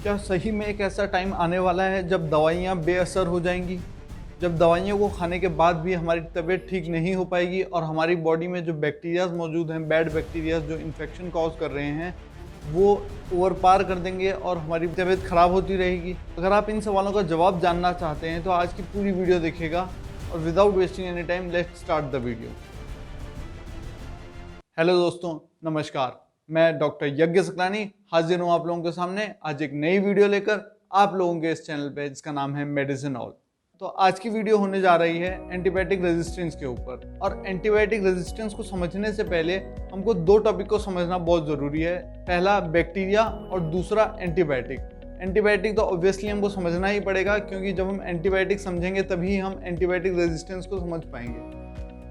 क्या सही में एक ऐसा टाइम आने वाला है जब दवाइयाँ बेअसर हो जाएंगी, जब दवाइयों को खाने के बाद भी हमारी तबीयत ठीक नहीं हो पाएगी और हमारी बॉडी में जो बैक्टीरियाज मौजूद हैं, बैड बैक्टीरियाज जो इन्फेक्शन कॉज कर रहे हैं, वो ओवरपार कर देंगे और हमारी तबीयत ख़राब होती रहेगी। अगर आप इन सवालों का जवाब जानना चाहते हैं तो आज की पूरी वीडियो देखिएगा और without wasting any time let's start the video. Hello दोस्तों, नमस्कार। मैं डॉक्टर यज्ञ सकलानी हाजिर हूँ आप लोगों के सामने आज एक नई वीडियो लेकर आप लोगों के इस चैनल पे, जिसका नाम है मेडिसिन ऑल। तो आज की वीडियो होने जा रही है एंटीबायोटिक रेजिस्टेंस के ऊपर। और एंटीबायोटिक रेजिस्टेंस को समझने से पहले हमको दो टॉपिक को समझना बहुत ज़रूरी है। पहला बैक्टीरिया और दूसरा एंटीबायोटिक। एंटीबायोटिक तो ऑब्वियसली हमको समझना ही पड़ेगा, क्योंकि जब हम एंटीबायोटिक समझेंगे तभी हम एंटीबायोटिक रेजिस्टेंस को समझ पाएंगे।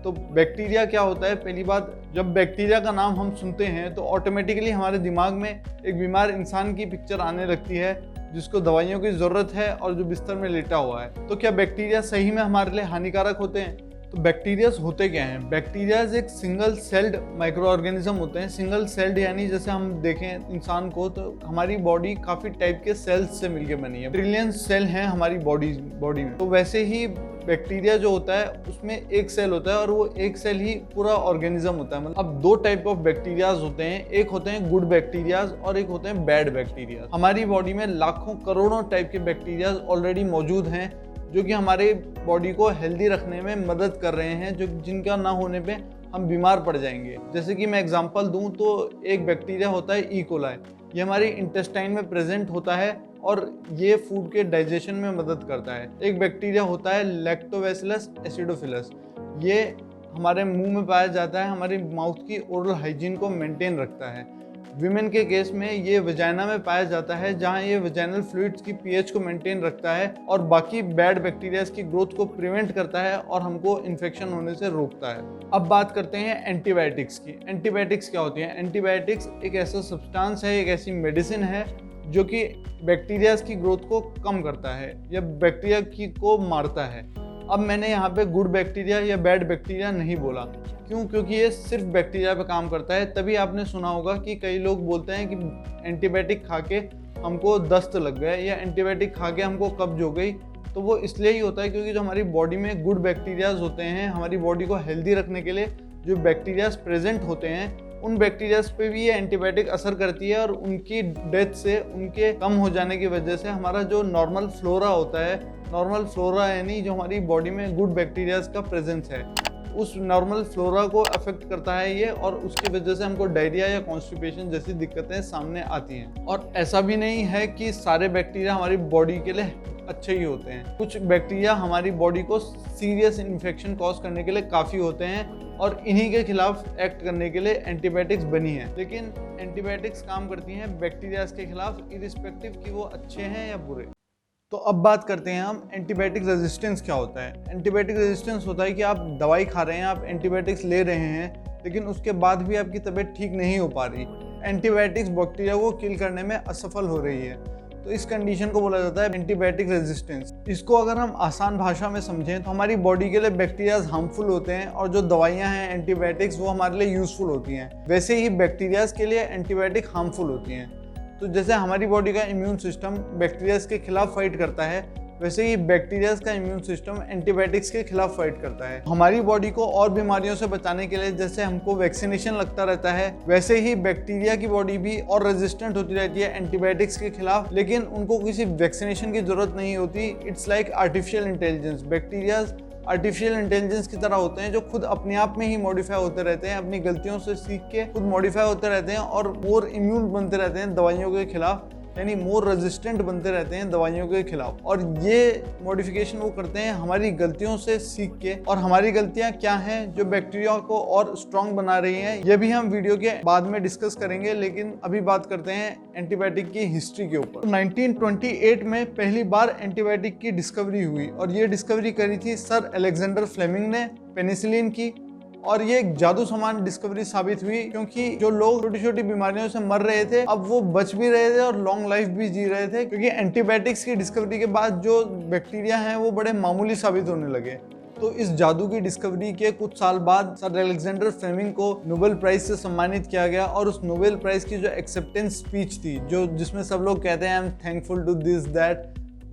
तो बैक्टीरिया क्या होता है? पहली बात, जब बैक्टीरिया का नाम हम सुनते हैं तो ऑटोमेटिकली हमारे दिमाग में एक बीमार इंसान की पिक्चर आने लगती है, जिसको दवाइयों की ज़रूरत है और जो बिस्तर में लेटा हुआ है। तो क्या बैक्टीरिया सही में हमारे लिए हानिकारक होते हैं? तो बैक्टीरियाज होते क्या हैं? बैक्टीरियाज एक सिंगल सेल्ड माइक्रो ऑर्गेनिज्म होते हैं। सिंगल सेल्ड यानी जैसे हम देखें इंसान को, तो हमारी बॉडी काफ़ी टाइप के सेल्स से मिलकर बनी है। ट्रिलियन सेल हैं हमारी बॉडी में। तो वैसे ही बैक्टीरिया जो होता है उसमें एक सेल होता है और वो एक सेल ही पूरा ऑर्गेनिज्म होता है। मतलब अब दो टाइप ऑफ बैक्टीरियाज होते हैं, एक होते हैं गुड बैक्टीरियाज और एक होते हैं बैड बैक्टीरियाज। हमारी बॉडी में लाखों करोड़ों टाइप के बैक्टीरियाज ऑलरेडी मौजूद हैं, जो कि हमारे बॉडी को हेल्दी रखने में मदद कर रहे हैं, जो जिनका ना होने पे हम बीमार पड़ जाएंगे। जैसे कि मैं एग्जांपल दूं तो एक बैक्टीरिया होता है ई कोलाई। ये हमारी इंटेस्टाइन में प्रेजेंट होता है और ये फूड के डाइजेशन में मदद करता है। एक बैक्टीरिया होता है लैक्टोबैसिलस एसिडोफिलस। ये हमारे मुंह में पाया जाता है, हमारी माउथ की ओरल हाइजीन को मेंटेन रखता है। विमेन के केस में ये वजाइना में पाया जाता है, जहां ये वजाइनल फ्लूइड्स की पीएच को मेंटेन रखता है और बाकी बैड बैक्टीरियाज की ग्रोथ को प्रिवेंट करता है और हमको इन्फेक्शन होने से रोकता है। अब बात करते हैं एंटीबायोटिक्स की। एंटीबायोटिक्स क्या होती है? एंटीबायोटिक्स एक ऐसा सब्सटेंस है, एक ऐसी मेडिसिन है जो कि बैक्टीरियाज की ग्रोथ को कम करता है या बैक्टीरिया को मारता है। अब मैंने यहाँ पे गुड बैक्टीरिया या बैड बैक्टीरिया नहीं बोला। क्यों? क्योंकि ये सिर्फ बैक्टीरिया पे काम करता है। तभी आपने सुना होगा कि कई लोग बोलते हैं कि एंटीबायोटिक खा के हमको दस्त लग गए या एंटीबायोटिक खा के हमको कब्ज हो गई। तो वो इसलिए ही होता है क्योंकि जो हमारी बॉडी में गुड बैक्टीरियाज होते हैं, हमारी बॉडी को हेल्दी रखने के लिए जो बैक्टीरियाज प्रेजेंट होते हैं, उन बैक्टीरियाज पे भी ये एंटीबायोटिक असर करती है और उनकी डेथ से, उनके कम हो जाने की वजह से हमारा जो नॉर्मल फ्लोरा होता है, नॉर्मल फ्लोरा यानी जो हमारी बॉडी में गुड बैक्टीरियाज का प्रेजेंस है, उस नॉर्मल फ्लोरा को अफेक्ट करता है ये, और उसकी वजह से हमको डायरिया या कॉन्स्टिपेशन जैसी दिक्कतें सामने आती हैं। और ऐसा भी नहीं है कि सारे बैक्टीरिया हमारी बॉडी के लिए अच्छे ही होते हैं। कुछ बैक्टीरिया हमारी बॉडी को सीरियस इन्फेक्शन कॉज करने के लिए काफ़ी होते हैं और इन्हीं के खिलाफ एक्ट करने के लिए एंटीबायोटिक्स बनी है। लेकिन एंटीबायोटिक्स काम करती हैं बैक्टीरियाज के खिलाफ, इरिस्पेक्टिव कि वो अच्छे हैं या बुरे। तो अब बात करते हैं हम एंटीबायोटिक रेजिस्टेंस क्या होता है। एंटीबायोटिक रेजिस्टेंस होता है कि आप दवाई खा रहे हैं, आप एंटीबायोटिक्स ले रहे हैं, लेकिन उसके बाद भी आपकी तबीयत ठीक नहीं हो पा रही। एंटीबायोटिक्स बैक्टीरिया को किल करने में असफल हो रही है, तो इस कंडीशन को बोला जाता है एंटीबायोटिक रेजिस्टेंस। इसको अगर हम आसान भाषा में समझें तो हमारी बॉडी के लिए बैक्टीरियाज हार्मफुल होते हैं और जो दवाइयां हैं एंटीबायोटिक्स, वो हमारे लिए यूजफुल होती हैं। वैसे ही बैक्टीरियाज के लिए एंटीबायोटिक हार्मफुल होती हैं। तो जैसे हमारी बॉडी का इम्यून सिस्टम बैक्टीरियाज के खिलाफ फाइट करता है, वैसे ही बैक्टीरियाज का इम्यून सिस्टम एंटीबायोटिक्स के खिलाफ फाइट करता है। हमारी बॉडी को और बीमारियों से बचाने के लिए जैसे हमको वैक्सीनेशन लगता रहता है, वैसे ही बैक्टीरिया की बॉडी भी और रेजिस्टेंट होती रहती है एंटीबायोटिक्स के खिलाफ, लेकिन उनको किसी वैक्सीनेशन की जरूरत नहीं होती। It's like artificial intelligence. Bacterias artificial intelligence की तरह होते हैं, जो खुद अपने आप में ही मॉडिफाई होते रहते हैं, अपनी गलतियों से सीख के खुद मॉडिफाई होते रहते हैं और मोर इम्यून बनते रहते हैं दवाइयों के खिलाफ, यानी मोर रेजिस्टेंट बनते रहते हैं दवाइयों के खिलाफ। और ये मॉडिफिकेशन वो करते हैं हमारी गलतियों से सीख के। और हमारी गलतियां क्या हैं जो बैक्टीरिया को और स्ट्रॉन्ग बना रही हैं, ये भी हम वीडियो के बाद में डिस्कस करेंगे। लेकिन अभी बात करते हैं एंटीबायोटिक की हिस्ट्री के ऊपर। 1928 में पहली बार एंटीबायोटिक की डिस्कवरी हुई और ये डिस्कवरी करी थी सर अलेक्जेंडर फ्लेमिंग ने, पेनिसिलिन की। और ये एक जादू समान डिस्कवरी साबित हुई, क्योंकि जो लोग छोटी छोटी बीमारियों से मर रहे थे अब वो बच भी रहे थे और लॉन्ग लाइफ भी जी रहे थे, क्योंकि एंटीबायोटिक्स की डिस्कवरी के बाद जो बैक्टीरिया हैं वो बड़े मामूली साबित होने लगे। तो इस जादू की डिस्कवरी के कुछ साल बाद सर अलेक्जेंडर फ्लेमिंग को नोबेल प्राइज से सम्मानित किया गया और उस नोबेल प्राइज की जो एक्सेप्टेंस स्पीच थी, जो जिसमें सब लोग कहते हैं I am thankful to this that,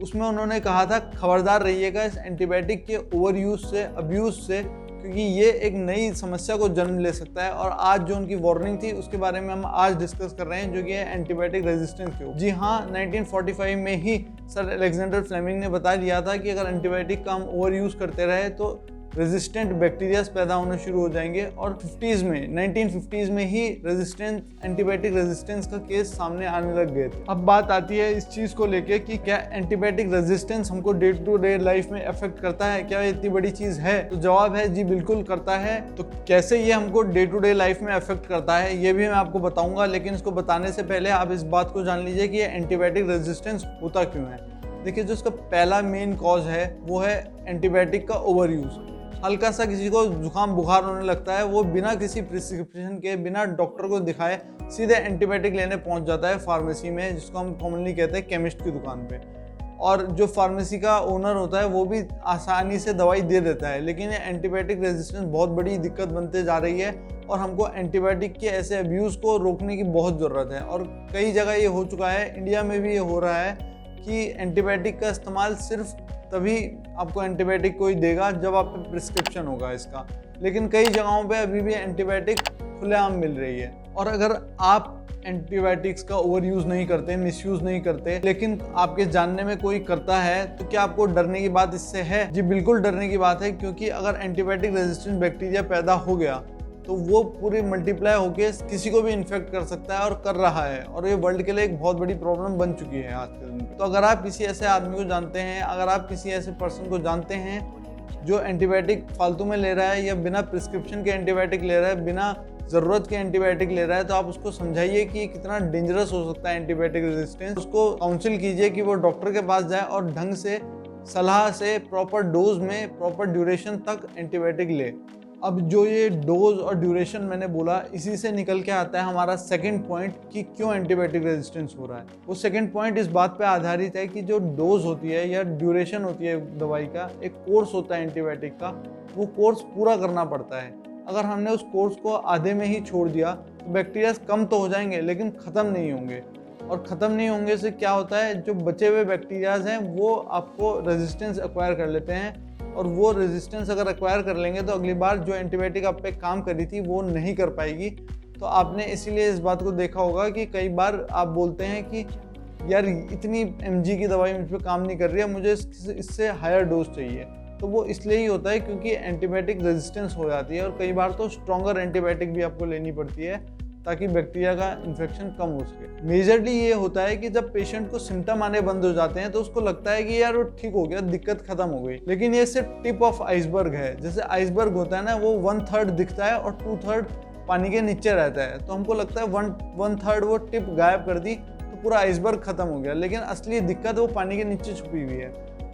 उसमें उन्होंने कहा था खबरदार रहिएगा इस एंटीबायोटिक के ओवर यूज से, अब्यूज से, क्योंकि ये एक नई समस्या को जन्म ले सकता है। और आज जो उनकी वार्निंग थी उसके बारे में हम आज डिस्कस कर रहे हैं, जो कि है एंटीबायोटिक रेजिस्टेंस के। जी हाँ, 1945 में ही सर अलेक्जेंडर फ्लेमिंग ने बता दिया था कि अगर एंटीबायोटिक का हम ओवर यूज करते रहे तो रेजिस्टेंट बैक्टीरियाज पैदा होने शुरू हो जाएंगे। और 1950s में ही एंटीबायोटिक रेजिस्टेंस का केस सामने आने लग गए थे। अब बात आती है इस चीज को लेके कि क्या एंटीबायोटिक रेजिस्टेंस हमको डे टू डे लाइफ में अफेक्ट करता है, क्या इतनी बड़ी चीज है? तो जवाब है जी बिल्कुल करता है। तो कैसे ये हमको डे टू डे लाइफ में अफेक्ट करता है ये भी मैं आपको बताऊंगा, लेकिन इसको बताने से पहले आप इस बात को जान लीजिए कि ये एंटीबायोटिक रेजिस्टेंस होता क्यों है। देखिए, जो इसका पहला मेन कॉज है वो है एंटीबायोटिक का ओवर यूज। हल्का सा किसी को जुकाम बुखार होने लगता है, वो बिना किसी प्रिस्क्रिप्शन के, बिना डॉक्टर को दिखाए सीधे एंटीबायोटिक लेने पहुंच जाता है फार्मेसी में, जिसको हम कॉमनली कहते हैं केमिस्ट की दुकान पे। और जो फार्मेसी का ओनर होता है वो भी आसानी से दवाई दे देता है, लेकिन ये एंटीबायोटिक रेजिस्टेंस बहुत बड़ी दिक्कत बनते जा रही है और हमको एंटीबायोटिक के ऐसे अब्यूज़ को रोकने की बहुत ज़रूरत है। और कई जगह ये हो चुका है, इंडिया में भी ये हो रहा है कि एंटीबायोटिक का इस्तेमाल सिर्फ तभी आपको एंटीबायोटिक कोई देगा जब आप पे प्रिस्क्रिप्शन होगा इसका, लेकिन कई जगहों पे अभी भी एंटीबायोटिक खुलेआम मिल रही है। और अगर आप एंटीबायोटिक्स का ओवर यूज़ नहीं करते, मिसयूज़ नहीं करते, लेकिन आपके जानने में कोई करता है, तो क्या आपको डरने की बात इससे है? जी बिल्कुल डरने की बात है, क्योंकि अगर एंटीबायोटिक रेजिस्टेंट बैक्टीरिया पैदा हो गया तो वो पूरी मल्टीप्लाई होकर किसी को भी इन्फेक्ट कर सकता है और कर रहा है, और ये वर्ल्ड के लिए एक बहुत बड़ी प्रॉब्लम बन चुकी है आज के दिन। तो अगर आप किसी ऐसे आदमी को जानते हैं, अगर आप किसी ऐसे पर्सन को जानते हैं जो एंटीबायोटिक फालतू में ले रहा है या बिना प्रिस्क्रिप्शन के एंटीबायोटिक ले रहा है, बिना ज़रूरत के एंटीबायोटिक ले रहा है, तो आप उसको समझाइए कि कितना डेंजरस हो सकता है एंटीबायोटिक रेजिस्टेंस। उसको काउंसिल कीजिए कि वो डॉक्टर के पास जाए और ढंग से सलाह से प्रॉपर डोज में प्रॉपर ड्यूरेशन तक एंटीबायोटिक ले। अब जो ये डोज और ड्यूरेशन मैंने बोला, इसी से निकल के आता है हमारा सेकंड पॉइंट कि क्यों एंटीबायोटिक रेजिस्टेंस हो रहा है। वो सेकंड पॉइंट इस बात पे आधारित है कि जो डोज होती है या ड्यूरेशन होती है दवाई का, एक कोर्स होता है एंटीबायोटिक का, वो कोर्स पूरा करना पड़ता है। अगर हमने उस कोर्स को आधे में ही छोड़ दिया तो बैक्टीरिया कम तो हो जाएंगे लेकिन ख़त्म नहीं होंगे, और ख़त्म नहीं होंगे से क्या होता है, जो बचे हुए बैक्टीरियाज हैं वो आपको रेजिस्टेंस एक्वायर कर लेते हैं, और वो रेजिस्टेंस अगर एक्वायर कर लेंगे तो अगली बार जो एंटीबायोटिक आप पे काम करी थी वो नहीं कर पाएगी। तो आपने इसीलिए इस बात को देखा होगा कि कई बार आप बोलते हैं कि यार इतनी mg की दवाई मुझ पर काम नहीं कर रही है, मुझे इससे हायर डोज चाहिए। तो वो इसलिए ही होता है क्योंकि एंटीबायोटिक रेजिस्टेंस हो जाती है, और कई बार तो स्ट्रॉन्गर एंटीबायोटिक भी आपको लेनी पड़ती है ताकि बैक्टीरिया का इन्फेक्शन कम हो सके। मेजरली ये होता है कि जब पेशेंट को सिम्टम आने बंद हो जाते हैं तो उसको लगता है कि यार वो ठीक हो गया, दिक्कत खत्म हो गई, लेकिन ये सिर्फ टिप ऑफ आइसबर्ग है। जैसे आइसबर्ग होता है ना, वो 1/3 दिखता है और 2/3 पानी के नीचे रहता है, तो हमको लगता है 1/3 वो टिप गायब कर दी तो पूरा आइसबर्ग खत्म हो गया, लेकिन असली दिक्कत वो पानी के नीचे छुपी हुई है।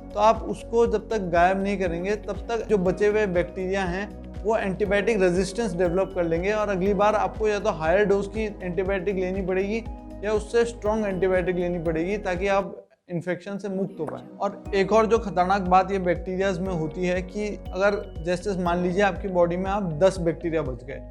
तो आप उसको जब तक गायब नहीं करेंगे तब तक जो बचे हुए बैक्टीरिया हैं वो एंटीबायोटिक रेजिस्टेंस डेवलप कर लेंगे, और अगली बार आपको या तो हायर डोज की एंटीबायोटिक लेनी पड़ेगी या उससे स्ट्रॉन्ग एंटीबायोटिक लेनी पड़ेगी ताकि आप इन्फेक्शन से मुक्त हो पाए। और एक और जो खतरनाक बात ये बैक्टीरियाज में होती है कि अगर जैसे मान लीजिए आपकी बॉडी में आप 10 बैक्टीरिया बच गए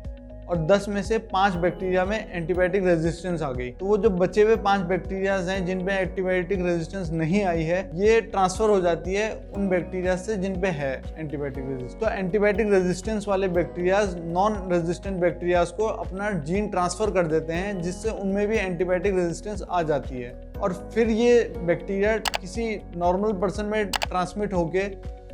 और 10 में से 5 बैक्टीरिया में एंटीबायोटिक रेजिस्टेंस आ गई, तो वो जो बचे हुए 5 बैक्टीरियाज हैं जिन पे एंटीबायोटिक रेजिस्टेंस नहीं आई है, ये ट्रांसफर हो जाती है उन बैक्टीरिया से जिन पे है एंटीबायोटिक रेजिस्टेंस। तो एंटीबायोटिक रेजिस्टेंस वाले बैक्टीरियाज नॉन रेजिस्टेंट बैक्टीरियाज को अपना जीन ट्रांसफर कर देते हैं, जिससे उनमें भी एंटीबायोटिक रेजिस्टेंस आ जाती है, और फिर ये बैक्टीरिया किसी नॉर्मल पर्सन में ट्रांसमिट होके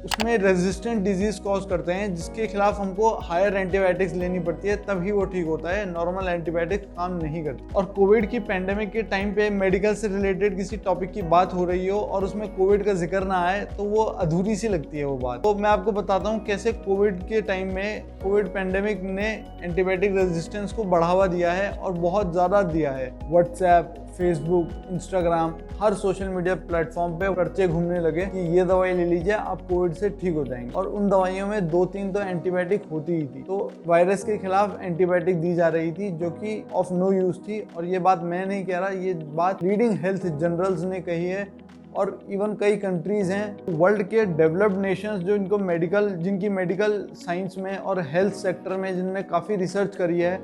उसमें रेजिस्टेंट डिजीज कॉज करते हैं, जिसके खिलाफ हमको हायर एंटीबायोटिक्स लेनी पड़ती है, तभी वो ठीक होता है, नॉर्मल एंटीबायोटिक्स काम नहीं करती। और कोविड की पैंडेमिक के टाइम पे मेडिकल से रिलेटेड किसी टॉपिक की बात हो रही हो और उसमें कोविड का जिक्र ना आए तो वो अधूरी सी लगती है वो बात। तो मैं आपको बताता हूँ कैसे कोविड के टाइम में कोविड पैंडेमिक ने एंटीबायोटिक रेजिस्टेंस को बढ़ावा दिया है, और बहुत ज़्यादा दिया है। व्हाट्सएप, फेसबुक, इंस्टाग्राम, हर सोशल मीडिया प्लेटफॉर्म पे पर्चे घूमने लगे कि ये दवाई ले लीजिए आप कोविड से ठीक हो जाएंगे, और उन दवाइयों में 2-3 तो एंटीबायोटिक होती ही थी। तो वायरस के खिलाफ एंटीबायोटिक दी जा रही थी जो कि ऑफ नो यूज थी, और ये बात मैं नहीं कह रहा, ये बात लीडिंग हेल्थ जनरल्स ने कही है, और इवन कई कंट्रीज़ हैं वर्ल्ड के डेवलप्ड नेशंस जो जिनकी मेडिकल साइंस में और हेल्थ सेक्टर में जिनने काफ़ी रिसर्च करी है,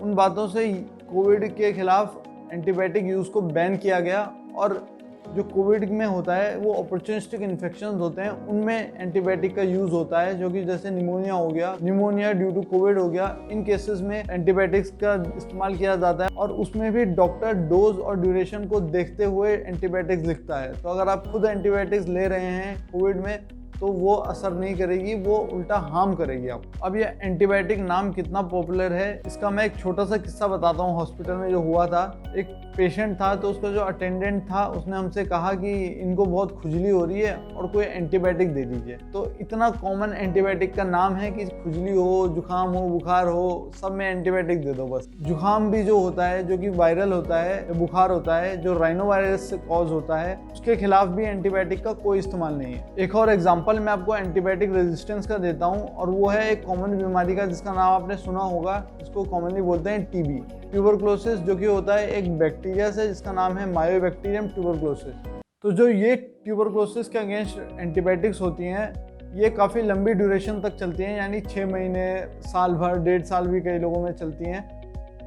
उन बातों से कोविड के खिलाफ एंटीबायोटिक यूज़ को बैन किया गया। और जो कोविड में होता है वो अपॉर्चुनिस्टिक इन्फेक्शंस होते हैं, उनमें एंटीबायोटिक का यूज़ होता है, जो कि जैसे निमोनिया हो गया, निमोनिया ड्यू टू कोविड हो गया, इन केसेस में एंटीबायोटिक्स का इस्तेमाल किया जाता है। और उसमें भी डॉक्टर डोज और ड्यूरेशन को देखते हुए एंटीबायोटिक्स लिखता है। तो अगर आप खुद एंटीबायोटिक्स ले रहे हैं कोविड में तो वो असर नहीं करेगी, वो उल्टा हार्म करेगी आपको। अब ये एंटीबायोटिक नाम कितना पॉपुलर है इसका मैं एक छोटा सा किस्सा बताता हूँ। हॉस्पिटल में जो हुआ था, एक पेशेंट था तो उसका जो अटेंडेंट था उसने हमसे कहा कि इनको बहुत खुजली हो रही है और कोई एंटीबायोटिक दे दीजिए। तो इतना कॉमन एंटीबायोटिक का नाम है कि खुजली हो, जुकाम हो, बुखार हो, सब में एंटीबायोटिक दे दो बस। जुकाम भी जो होता है जो कि वायरल होता है, बुखार होता है जो राइनो वायरस से कॉज होता है, उसके खिलाफ भी एंटीबायोटिक का कोई इस्तेमाल नहीं है। एक और एग्जाम्पल मैं आपको एंटीबायोटिक रेजिस्टेंस का देता हूँ, और वो है एक कॉमन बीमारी का जिसका नाम आपने सुना होगा, जिसको कॉमनली बोलते हैं टीबी, ट्यूबरक्लोसिस, जो कि होता है एक बैक्टीरिया से जिसका नाम है मायोबैक्टीरियम ट्यूबरक्लोसिस। तो जो ये ट्यूबरक्लोसिस के अगेंस्ट एंटीबायोटिक्स होती हैं, ये काफ़ी लंबी ड्यूरेशन तक चलती हैं, यानी 6 महीने, साल भर, 1.5 साल भी कई लोगों में चलती हैं।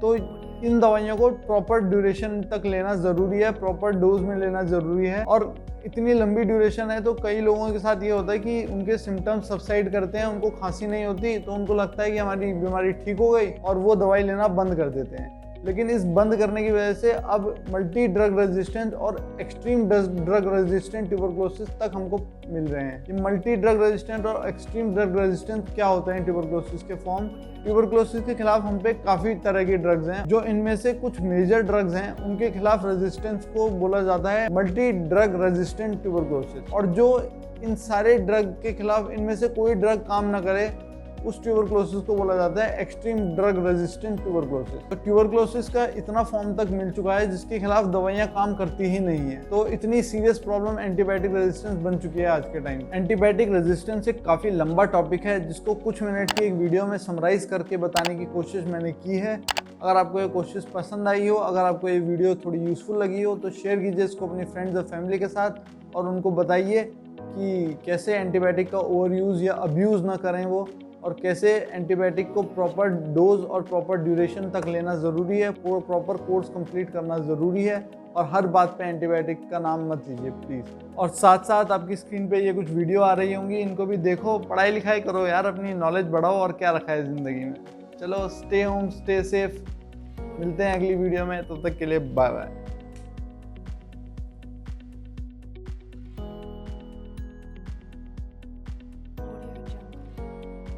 तो इन दवाइयों को प्रॉपर ड्यूरेशन तक लेना ज़रूरी है, प्रॉपर डोज में लेना ज़रूरी है। और इतनी लंबी ड्यूरेशन है तो कई लोगों के साथ ये होता है कि उनके सिम्टम्स सबसाइड करते हैं, उनको खांसी नहीं होती तो उनको लगता है कि हमारी बीमारी ठीक हो गई और वो दवाई लेना बंद कर देते हैं। लेकिन इस बंद करने की वजह से अब मल्टी ड्रग रेजिस्टेंट और एक्सट्रीम ड्रग रेजिस्टेंट ट्यूबरक्लोसिस तक हमको मिल रहे हैं। ये मल्टी ड्रग रेजिस्टेंट और एक्सट्रीम ड्रग रेजिस्टेंट क्या होते हैं ट्यूबरक्लोसिस के फॉर्म? ट्यूबरक्लोसिस के खिलाफ हम पे काफ़ी तरह की ड्रग्स हैं, जो इनमें से कुछ मेजर ड्रग्स हैं उनके खिलाफ रेजिस्टेंस को बोला जाता है मल्टी ड्रग रेजिस्टेंट ट्यूबरक्लोसिस। और जो इन सारे ड्रग के खिलाफ इनमें से कोई ड्रग काम ना करे, उस ट्यूबरक्लोसिस को बोला जाता है एक्सट्रीम ड्रग रेजिस्टेंट ट्यूबरक्लोसिस। तो ट्यूबरक्लोसिस का इतना फॉर्म तक मिल चुका है जिसके खिलाफ दवाइयां काम करती ही नहीं है। तो इतनी सीरियस प्रॉब्लम एंटीबायोटिक रेजिस्टेंस बन चुकी है आज के टाइम। एंटीबायोटिक रेजिस्टेंस एक काफ़ी लंबा टॉपिक है जिसको कुछ मिनट की एक वीडियो में समराइज करके बताने की कोशिश मैंने की है। अगर आपको ये कोशिश पसंद आई हो, अगर आपको ये वीडियो थोड़ी यूज़फुल लगी हो, तो शेयर कीजिए इसको अपनी फ्रेंड्स और फैमिली के साथ और उनको बताइए कि कैसे एंटीबायोटिक का ओवर यूज़ या अब्यूज़ ना करें वो, और कैसे एंटीबायोटिक को प्रॉपर डोज और प्रॉपर ड्यूरेशन तक लेना ज़रूरी है, प्रॉपर कोर्स कंप्लीट करना ज़रूरी है। और हर बात पे एंटीबायोटिक का नाम मत लीजिए प्लीज़। और साथ साथ आपकी स्क्रीन पे ये कुछ वीडियो आ रही होंगी, इनको भी देखो, पढ़ाई लिखाई करो यार, अपनी नॉलेज बढ़ाओ, और क्या रखा है ज़िंदगी में। चलो, स्टे होम, स्टे सेफ, मिलते हैं अगली वीडियो में, तब तक के लिए बाय बाय।